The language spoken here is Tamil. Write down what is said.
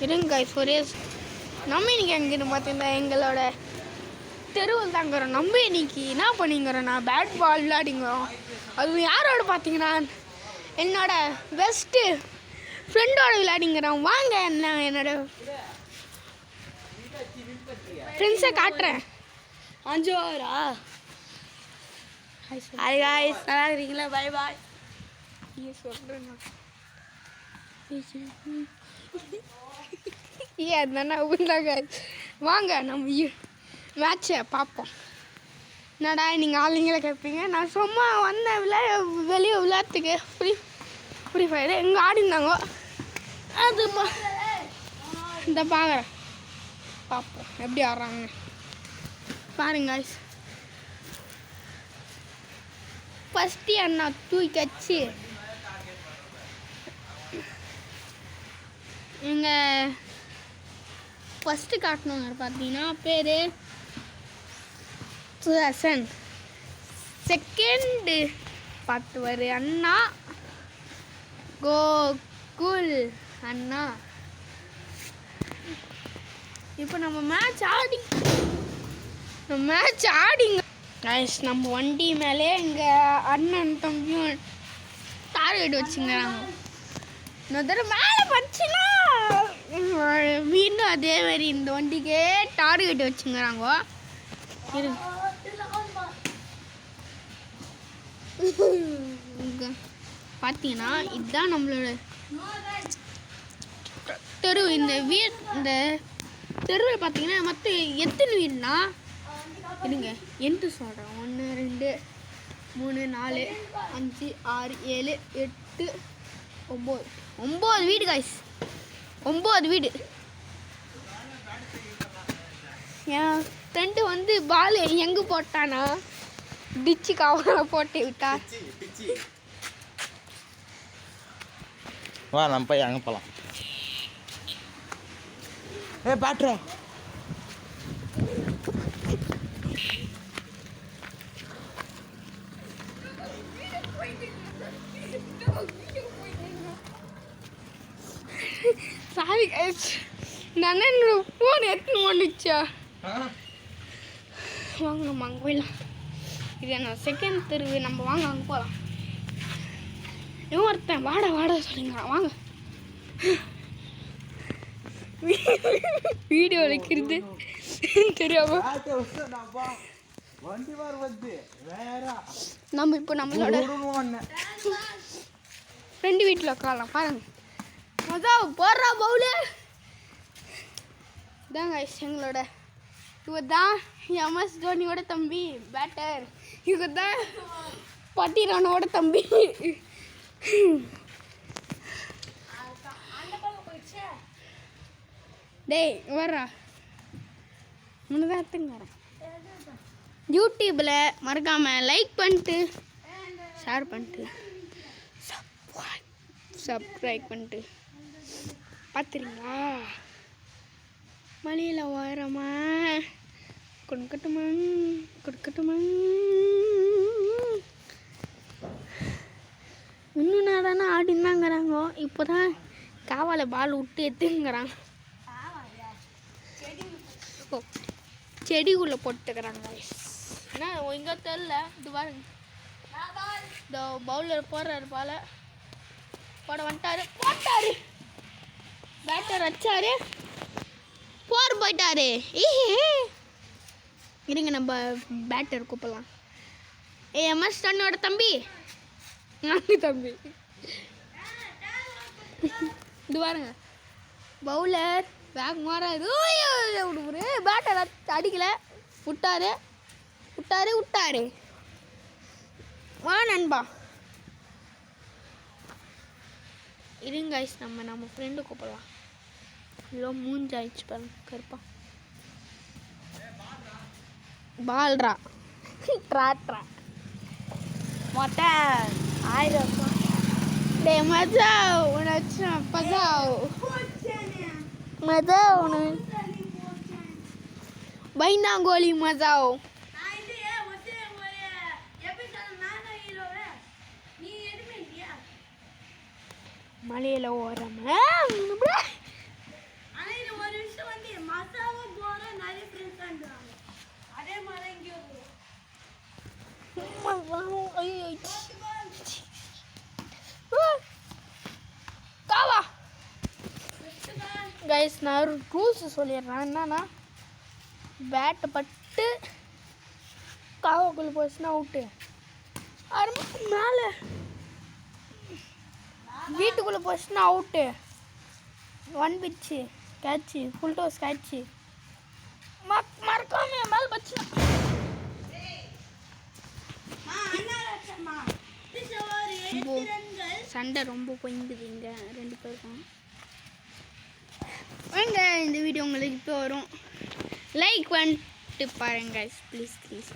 இருங்க சுரேஷ், நம்ம இன்னைக்கு எங்கேன்னு பார்த்தீங்கன்னா எங்களோட தெருவில் தாங்கிறோம். நம்ம இன்னைக்கு என்ன பண்ணிங்கிறோம், நான் பேட் பால் விளையாடிங்கிறோம். அது யாரோட பார்த்தீங்கன்னா என்னோட பெஸ்ட்டு ஃப்ரெண்டோட விளையாடிங்கிறோம். வாங்க, என்னோட ஃப்ரெண்ட்ஸை காட்டுறேன். அஞ்சோரா ஹாய் காய்ஸ், நல்லா இருக்கிறீங்களா? பாய் பாய். நீ சொல்கிறேன் ஏன்னாங்க. வாங்க நம்ம மேட்சை பார்ப்போம். என்னடா நீங்கள் ஆளுங்களை கேட்பீங்க, நான் சும்மா வந்தேன் வெளியே விளையாட்டுக்கு ஃப்ரீ ஃபயர் எங்கே ஆடிருந்தாங்க. அது இந்த பார்க்குறேன், பார்ப்போம் எப்படி ஆடுறாங்க பாருங்க. ஃபஸ்ட்டு அண்ணா தூக்கி வச்சு எங்கள் ஃபஸ்ட்டு காட்டணுங்க பார்த்தீங்கன்னா பேர் சுதர்சன். செகண்டு பார்த்துவார் அண்ணா கோகுல் அண்ணா. இப்போ நம்ம மேட்ச் ஆடிங்க கைஸ். நம்ம வண்டி மேலே எங்கள் அண்ணன் தம்பியும் டார்கெட் வச்சுங்கிறாங்க. இன்னொரு தடவை மேலே பச்சுன்னா மீண்டும் அதே மாதிரி இந்த வண்டிக்கே டார்கெட் வச்சுங்கிறாங்க. பார்த்தீங்கன்னா இதுதான் நம்மளோட தெரு. இந்த தெருவில் பார்த்தீங்கன்னா மொத்தம் எத்தனை வீடுனா இருங்க எட்டு சொல்கிறேன். 1 2 3 4 5 6 7 8 9 வீடு காய்ஸ். 9 வீடு. என் ஃப்ரெண்டு வந்து பால் எங்கே போட்டானா டிச்சு கவரை போட்டு விட்டா. வா நம்ம போய் அங்கே போகலாம். பேட்ரா சாரி கைஸ், நான் என்னோட ஃபோன் எடுத்துன்னு வந்துச்சா. வாங்க நம்ம அங்கே போயிடலாம். இது என்ன செகண்ட் தெருவு, நம்ம வாங்க அங்கே போகலாம். இவன் ஒருத்தன் வாட சொல்லுங்கிறான். வாங்க வீடியோ வைக்கிறது தெரியாம நம்ம இப்போ நம்மளோட ஃப்ரெண்டு வீட்டில் உட்காரலாம். பாருங்க மொதல் போடுறா பவுலு இதாங்க எங்களோட. இவர் தான் எம்எஸ் தோனியோட தம்பி பேட்டர். இவர் தான் பட்டிரானோட தம்பி. டேய் வர்றா, முன்னதான் எடுத்துங்க வரேன். யூடியூப்பில் மறக்காமல் லைக் பண்ணிட்டு ஷேர் பண்ணிட்டு சப்ஸ்கிரைப் பண்ணிட்டு பார்த்துறீங்களா. மலையில் ஓரமா கொடுக்கட்டுமா இன்னும் நான் தானே ஆடினாங்கிறாங்க. இப்போ தான் காவால பால் விட்டு எடுத்துங்கிறாங்க. செடிக்குள்ளே போட்டுக்கிறாங்க. ஏன்னா இங்கே தெரில. இது பாருங்க, இந்த பவுலர் போடுறாரு பால போட வந்துட்டாரு. போட்டாரு பேட்டர் வச்சாரு, போயிட்டாரு. இருங்க நம்ம பேட்டர் கூப்பிடலாம். எம்எஸ் தன்னோட தம்பி தம்பி இது பாருங்க பவுலர் பேக் மாறாது. பேட்டர் அடிக்கலை, விட்டாரு வா நண்பா. இருங்க ஐஸ், நம்ம ஃப்ரெண்டு கூப்பிடலாம். இவ்வளோ மூஞ்சாயிடுச்சு பாருங்க கருப்பா. பால்ரா ட்ரா மொத்த 1000 டே மஜா உனச்சு பஜாओ मजा बहना गोली मजा हो. மலையில் ஓரமாக அசாவும் போற நிறைய ஃப்ரெண்ட்ஸ் வந்துறாங்க. அதே மாதிரி இங்க காவா கைஸ், நான் ஒரு ரூல்ஸ் சொல்லிடுறேன். என்னன்னா, பேட்டை பட்டு காவாக்குள்ளே போச்சுன்னா அவுட்டு. மேலே வீட்டுக்குள்ளே போச்சுன்னா அவுட்டு. 1 பிச்சு கேட்சு, ஃபுல் டோஸ் கேட்சு. மறக்காம என் மேலே பச்சு. சண்டை ரொம்ப பொங்குது இங்கே 2 பேருக்கும். வாங்க, இந்த வீடியோ உங்களுக்கு இப்போ வரும். லைக் பண்ணிட்டு பாருங்க ப்ளீஸ் ப்ளீஸ்.